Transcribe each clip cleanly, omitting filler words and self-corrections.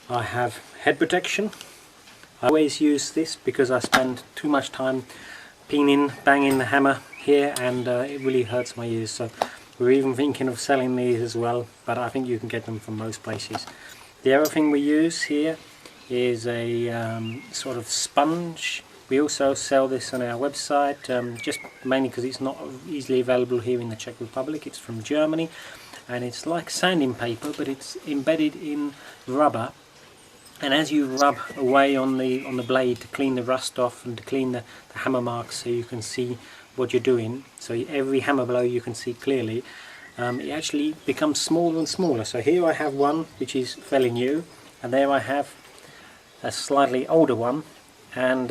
I have head protection. I always use this because I spend too much time banging the hammer here, and it really hurts my ears. So we're even thinking of selling these as well, but I think you can get them from most places. The other thing we use here is a sort of sponge. We also sell this on our website, just mainly because it's not easily available here in the Czech Republic. It's from Germany, and it's like sanding paper, but it's embedded in rubber. And as you rub away on the blade to clean the rust off and to clean the hammer marks, so you can see what you're doing, so every hammer blow you can see clearly, it actually becomes smaller and smaller. So here I have one which is fairly new, and there I have a slightly older one, and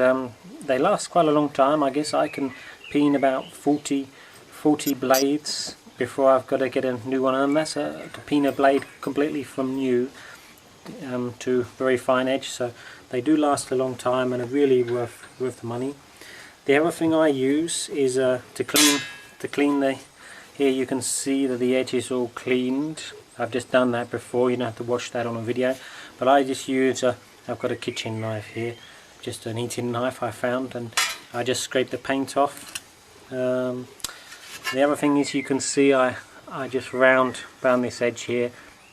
they last quite a long time. I guess I can peen about 40 blades before I've got to get a new one, and that's to peen a blade completely from new to very fine edge, so they do last a long time and are really worth the money. The other thing I use is to clean the, here you can see that the edge is all cleaned. I've just done that before, you don't have to watch that on a video, but I just use I've got a kitchen knife here, just an eating knife I found, and I just scrape the paint off. The other thing is, you can see I just round this edge here.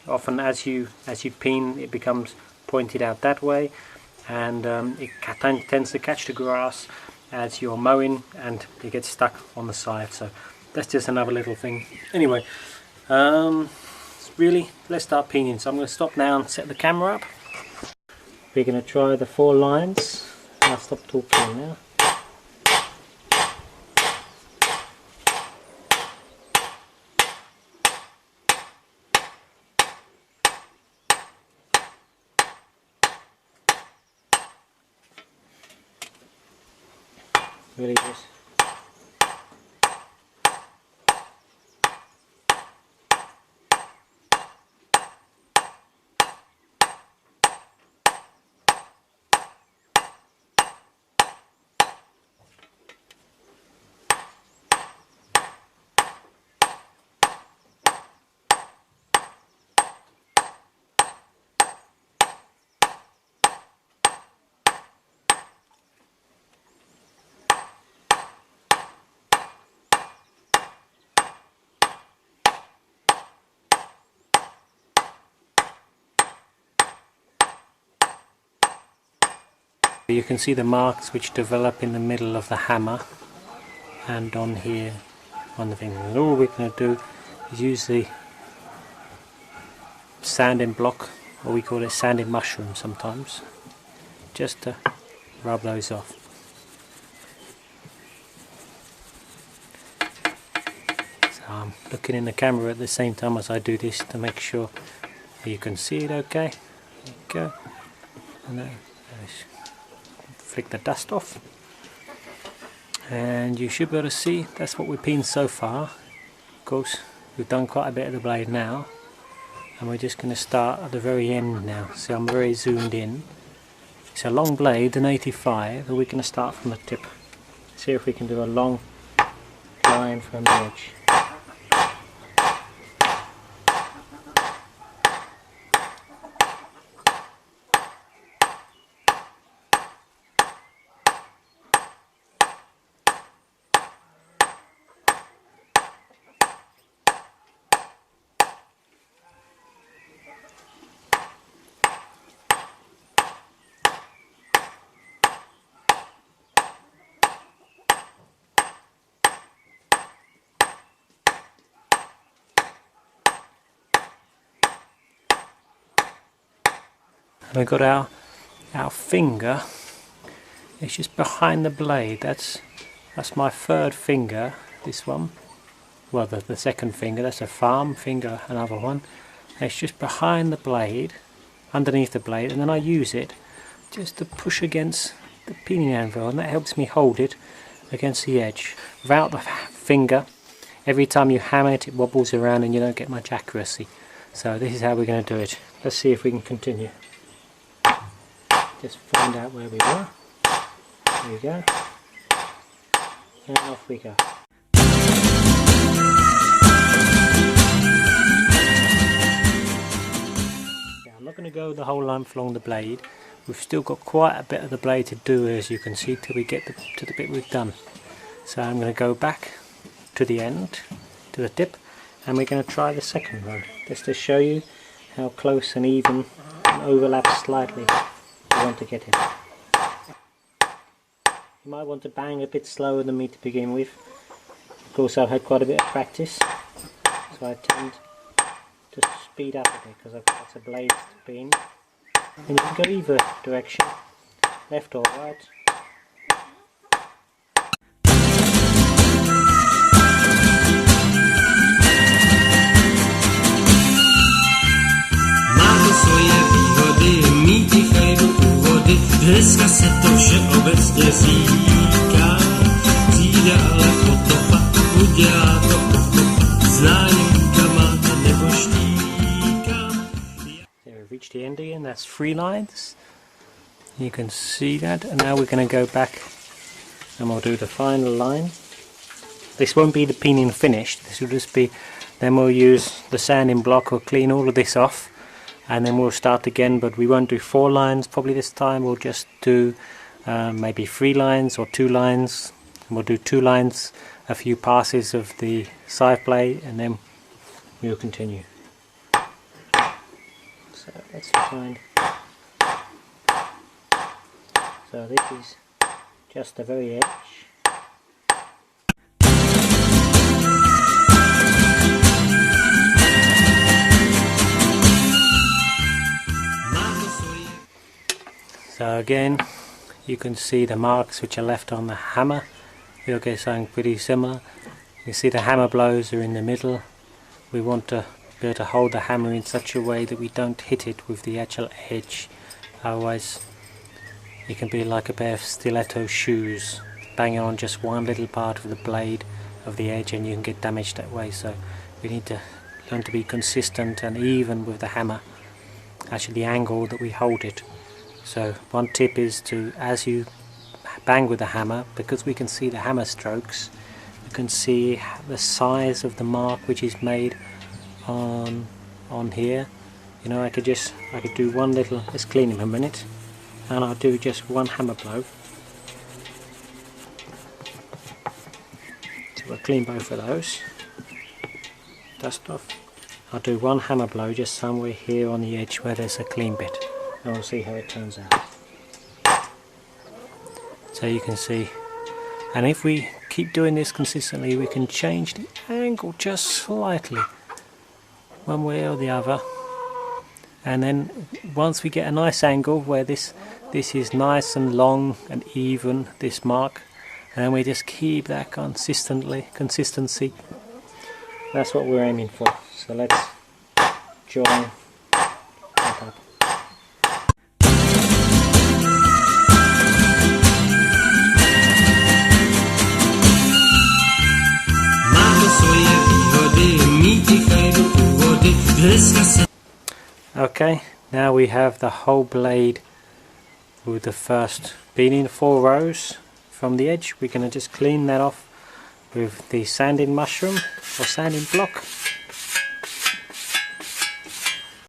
Often as you peen, it becomes pointed out that way, and it tends to catch the grass as you're mowing, and it gets stuck on the side. So that's just another little thing. Anyway, really, let's start peening. So I'm going to stop now and set the camera up. We're going to try the 4 lines. I'll stop talking now. Really just you can see the marks which develop in the middle of the hammer and on here on the finger. And all we're going to do is use the sanding block, or we call it sanding mushroom sometimes, just to rub those off. So I'm looking in the camera at the same time as I do this to make sure you can see it okay. There you go. And then flick the dust off, and you should be able to see that's what we've peened so far. Of course, we've done quite a bit of the blade now, and we're just going to start at the very end now. See, I'm very zoomed in. It's a long blade, an 85, and we're going to start from the tip. See if we can do a long line from the edge. And we've got our finger, it's just behind the blade. That's my third finger, this one. Well, the second finger, that's a farm finger, another one. And it's just behind the blade, underneath the blade, and then I use it just to push against the peening anvil, and that helps me hold it against the edge. Without the finger, every time you hammer it, it wobbles around and you don't get much accuracy. So this is how we're going to do it. Let's see if we can continue. Just find out where we were. There we go. And off we go. Yeah, I'm not going going to go the whole length along the blade. We've still got quite a bit of the blade to do, as you can see, till we get to the bit we've done. So I'm going to go back to the end, to the tip, and we're going to try the second row, just to show you how close and even and overlap slightly you want to get it. You might want to bang a bit slower than me to begin with. Of course, I've had quite a bit of practice, so I tend to speed up a bit because I've got lots of blades to spin. And you can go either direction, left or right. Má to svoje výhody, mít tichej u vody, dneska se to všeobecně říká. Přijde ale potopa, udělá to potopa, znáníkama nebo štíka. We've reached the end again, that's 3 lines. You can see that, and now we're going to go back and we'll do the final line. This won't be the peening finished, this will just be, then we'll use the sanding block, we'll clean all of this off, and then we'll start again, but we won't do 4 lines probably this time, we'll just do maybe 3 lines or 2 lines, and we'll do 2 lines, a few passes of the scythe blade, and then we'll continue. So let's find, so this is just the very edge. So again, you can see the marks which are left on the hammer. You'll get something pretty similar. You can see the hammer blows are in the middle. We want to be able to hold the hammer in such a way that we don't hit it with the actual edge. Otherwise, it can be like a pair of stiletto shoes, banging on just one little part of the blade of the edge, and you can get damaged that way. So we need to learn to be consistent and even with the hammer, actually the angle that we hold it. So one tip is to, as you bang with the hammer, because we can see the hammer strokes, you can see the size of the mark which is made on here. You know, I could do one little, let's clean him a minute, and I'll do just one hammer blow. So we'll clean both of those, dust off. I'll do one hammer blow just somewhere here on the edge where there's a clean bit, and we'll see how it turns out. So you can see, and if we keep doing this consistently, we can change the angle just slightly one way or the other, and then once we get a nice angle where this is nice and long and even, this mark, and then we just keep that consistency. That's what we're aiming for. So let's join that up. Okay, now we have the whole blade with the first being 4 rows from the edge. We're going to just clean that off with the sanding mushroom or sanding block.